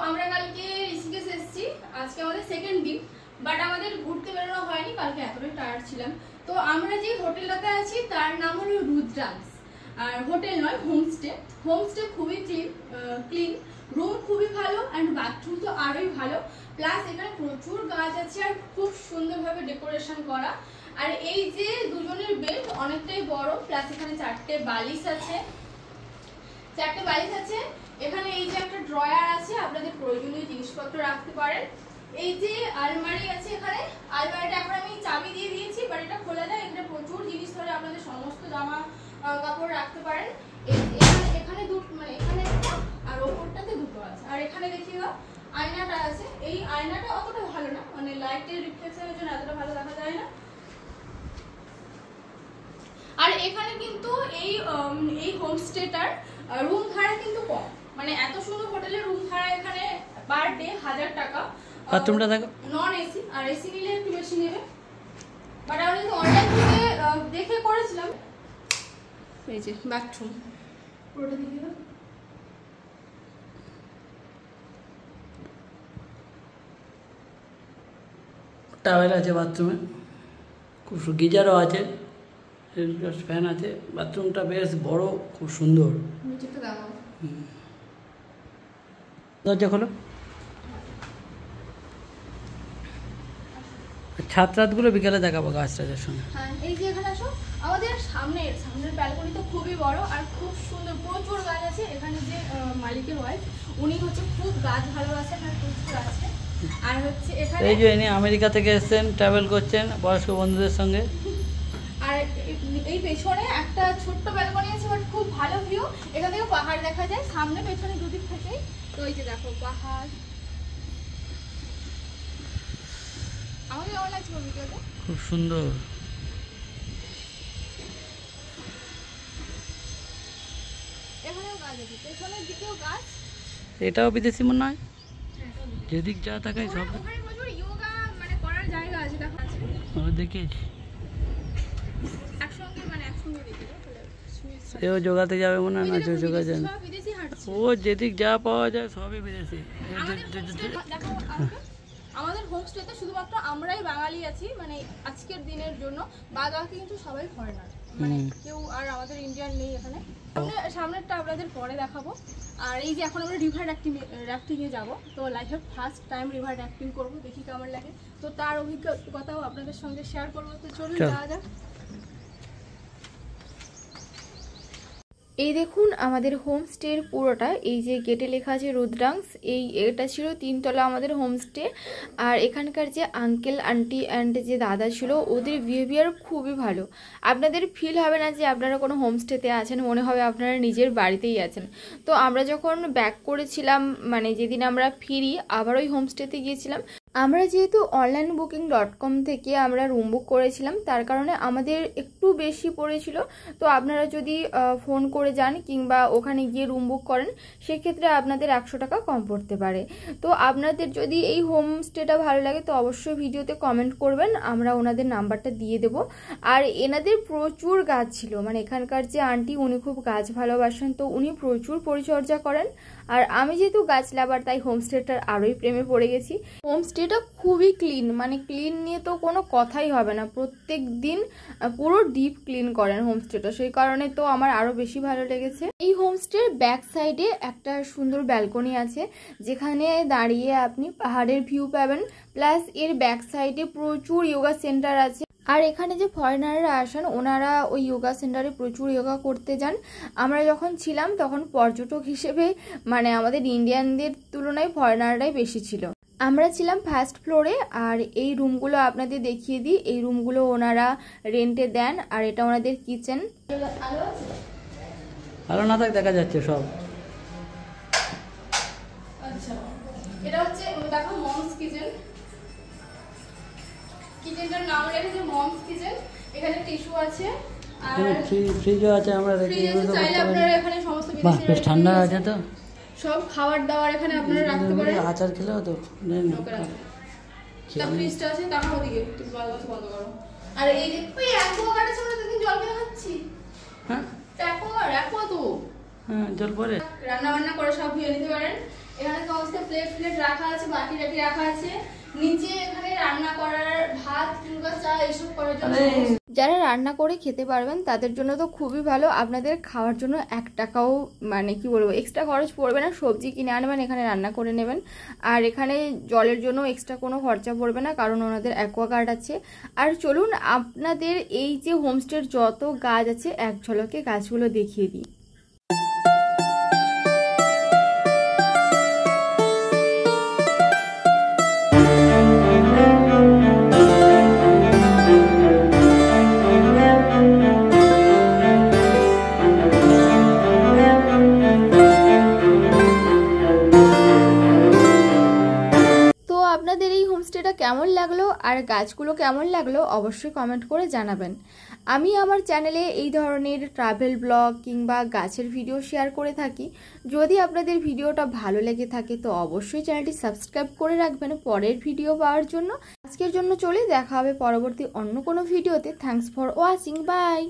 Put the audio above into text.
আমরা কালকে ঋষিকেশ এসেছি, আজকে আমাদের সেকেন্ড দিন, বাট আমাদের ঘুরতে বেরোনো হয়নি, কালকে এতটাই টায়ার্ড ছিলাম। তো আমরা যে হোটেলটাতে আছি তার নাম হলো রুদ্রাংশ, আর হোটেল নয়, হোমস্টে। হোমস্টে খুবই ক্লিন, রুম খুবই ভালো, অ্যান্ড বাথরুম তো আরোই ভালো। প্লাস এখানে প্রচুর গাছ আছে আর খুব সুন্দরভাবে ডেকোরেশন করা। আর এই যে দুজনের বেড অনেকটাই বড়, প্লাস এখানে চারটে বালিশ আছে। এখানে এই যে একটা ড্রয়ার আছে, আপনাদের প্রয়োজনীয় জিনিসপত্র রাখতে পারেন। এই যে আলমারি আছে, এখানে আলমারিটা এখন আমি চাবি দিয়ে দিয়েছি, বাট এটা খোলা যায়। এখানে প্রচুর জিনিস ধরে আপনাদের সমস্ত জামা কাপড় রাখতে পারেন। এখানে দুটো, মানে এখানে একটা আর ওপরটাতে দুটো আছে। আর এখানে দেখিয়ে দাও আয়নাটা আছে। এই আয়নাটা অতটা ভালো না, মানে লাইটের রিফ্লেকশনের জন্য এতটা ভালো দেখা যায় না। আর এখানে কিন্তু এই হোমস্টেটার রুম ভাড়া কিন্তু কম, মানে এত সুন্দর হোটেলের রুম ভাড়া এখানে পার ডে 1000 টাকা। বাথরুমটা দেখো, নন এসি, আর এসি নিলে একটু বেশি নেবে। বাট আমরা কিন্তু অনলাইন থেকে দেখে করেছিলাম। এই যে বাথরুম পুরোটা দেখে দাও। টাওয়েল আছে বাথরুমে, খুব গিজারও আছে, ফ্যান আছে। বাথরুমটা বেশ বড়, খুব সুন্দর। দরজা খোলো। ছাত্রাতগুলো বিকেলে দেখাবো গাছ টাছের সঙ্গে। হ্যাঁ, এই যে এখানে আসো, আমাদের সামনের ব্যালকনি তো খুবই বড় আর খুব সুন্দর, প্রচুর গাছ আছে। এখানে যে মালিকের ওয়াইফ, উনি হচ্ছে খুব গাছ ভালোবাসেন আর প্রচুর আছে। আর হচ্ছে এখানে এই যে ইনি আমেরিকা থেকে এসেছেন, ট্রাভেল করছেন বয়স্ক বন্ধুদের সঙ্গে। আর এই পেছনে একটা ছোট্ট ব্যালকনি আছে, বাট খুব ভালো ভিউ। এখান থেকে পাহাড় দেখা যায় সামনে পেছনে দুদিক থেকেই। তো এই যে দেখো পাহাড়, আমাকে কেমন লাগছে ভিডিওতে? খুব সুন্দর। এখানেও গাছ আছে, পেছনের দিকেও গাছ। এটাও বিদেশি মনে হয়, যেদিক যা তাকাই সব। ওখানে প্রচুর যোগা মানে করার জায়গা আছে, দেখো আছে। দেখিয়েছি, একসঙ্গে দেখি। সেও যোগাতে যাবে মনে হয় না, যোগা যায় না। ও যেদিক যা পাওয়া যায় সবই বিদেশি। আমাদের হোমস্টেতে শুধুমাত্র আমরাই বাঙালি আছি, মানে আজকের দিনের জন্য। বাদ বাকি কিন্তু সবাই ফরেনার, মানে কেউ আর আমাদের ইন্ডিয়ান নেই এখানে। সামনেরটা আপনাদের পরে দেখাবো। আর এই যে এখন আমরা রিভার রাফটিংয়ে যাব, তো লাইফে ফার্স্ট টাইম রিভার রাফটিং করবো, দেখি কেমন লাগে। তো তার অভিজ্ঞতাও আপনাদের সঙ্গে শেয়ার করবো। তো চলুন যাওয়া যাক। এই দেখুন আমাদের হোমস্টের পুরোটা, এই যে গেটে লেখা আছে রুদ্রাংশ, এটা ছিল 3 তলা আমাদের হোমস্টে। আর এখানকার যে আঙ্কেল আন্টি অ্যান্ড যে দাদা ছিল, ওদের বিহেভিয়ার খুবই ভালো। আপনাদের ফিল হবে না যে আপনারা কোনো হোমস্টেতে আছেন, মনে হবে আপনারা নিজের বাড়িতেই আছেন। তো আমরা যখন ব্যাক করেছিলাম, মানে যেদিন আমরা ফিরি, আবার ওই হোমস্টেতে গিয়েছিলাম। আমরা যেহেতু onlinebooking.com থেকে আমরা রুম বুক করেছিলাম, তার কারণে আমাদের একটু বেশি পড়েছিল। তো আপনারা যদি ফোন করে যান কিংবা ওখানে গিয়ে রুম বুক করেন, সেক্ষেত্রে আপনাদের 100 টাকা কম পড়তে পারে। তো আপনাদের যদি এই হোমস্টেটা ভালো লাগে তো অবশ্যই ভিডিওতে কমেন্ট করবেন, আমরা ওনাদের নাম্বারটা দিয়ে দেবো। আর এনাদের প্রচুর গাছ ছিল, মানে এখানকার যে আন্টি, উনি খুব গাছ ভালোবাসেন, তো উনি প্রচুর পরিচর্যা করেন। আর আমি যেহেতু গাছ লাভার, তাই হোমস্টেটার আরোই প্রেমে পড়ে গেছি। হোমস্টেটা খুবই ক্লিন, মানে ক্লিন নিয়ে তো কোনো কথাই হবে না। প্রত্যেক দিন পুরো ডিপ ক্লিন করেন হোমস্টেটা, সেই কারণে তো আমার আরো বেশি ভালো লেগেছে। এই হোমস্টের ব্যাক সাইডে একটা সুন্দর ব্যালকনি আছে, যেখানে দাঁড়িয়ে আপনি পাহাড়ের ভিউ পাবেন। প্লাস এর ব্যাক সাইডে প্রচুর যোগা সেন্টার আছে। আর এখানে যে ফরেনাররা আসেন, ওনারা ওই যোগা সেন্টারে প্রচুর যোগা করতে যান। আমরা যখন ছিলাম তখন পর্যটক হিসেবে, মানে আমাদের ইন্ডিয়ানদের তুলনায় ফরেনাররাই বেশি ছিল। আমরা ছিলাম ফার্স্ট ফ্লোরে। আর এই রুমগুলো আপনাদের দেখিয়ে দিই, এই রুমগুলো ওনারা রেন্টে দেন। আর এটা ওনাদের কিচেন। আলো না থাক দেখা যাচ্ছে সব। আচ্ছা, এটা হচ্ছে দেখো মমস কিচেন। কিচেনটার নাম রেখেছে মমস কিচেন। এখানে টিস্যু আছে আর ফ্রিজও আছে, আমরা রেখে ইউজ করতে পারি। আপনারা এখানে সমস্ত বাহ, বেশ ঠান্ডা আছে তো। সব খাবার দাবার এখানে আপনারা রাখতে পারেন। আচার খেলেও তো ফ্রিজটা আছে, তার ওদিকে তুমি বন্ধ করো। আর এই যে ওই অ্যাকোয়াগার্ড আছে, আমরা দুদিন জল কিনে খাচ্ছি। হ্যাঁ, অ্যাকোয়া তো হ্যাঁ, জল পরে রান্না বান্না করে সব ধুয়ে নিতে পারেন। এখানে সমস্ত প্লেট প্লেট রাখা আছে, বাটি টাটি রাখা আছে। নিচে এখানে রান্না করার ভাত কিংবা চা এইসব করার জন্য, যারা রান্না করে খেতে পারবেন তাদের জন্য তো খুবই ভালো। আপনাদের খাওয়ার জন্য 1 টাকাও মানে কি বলবো এক্সট্রা খরচ পড়বে না। সবজি কিনে আনবেন, এখানে রান্না করে নেবেন। আর এখানে জলের জন্য এক্সট্রা কোনো খরচা পড়বে না, কারণ ওনাদের অ্যাকোয়াগার্ড আছে। আর চলুন আপনাদের এই যে হোমস্টের যত গাছ আছে এক ঝলকে গাছগুলো দেখিয়ে দিই। আপনাদের এই হোমস্টেটা কেমন লাগলো আর গাছগুলো কেমন লাগলো অবশ্যই কমেন্ট করে জানাবেন। আমি আমার চ্যানেলে এই ধরনের ট্রাভেল ব্লগ কিংবা গাছের ভিডিও শেয়ার করে থাকি। যদি আপনাদের ভিডিওটা ভালো লেগে থাকে তো অবশ্যই চ্যানেলটি সাবস্ক্রাইব করে রাখবেন পরের ভিডিও পাওয়ার জন্য। আজকের জন্য চলে দেখা হবে পরবর্তী অন্য কোনো ভিডিওতে। Thanks for watching, by.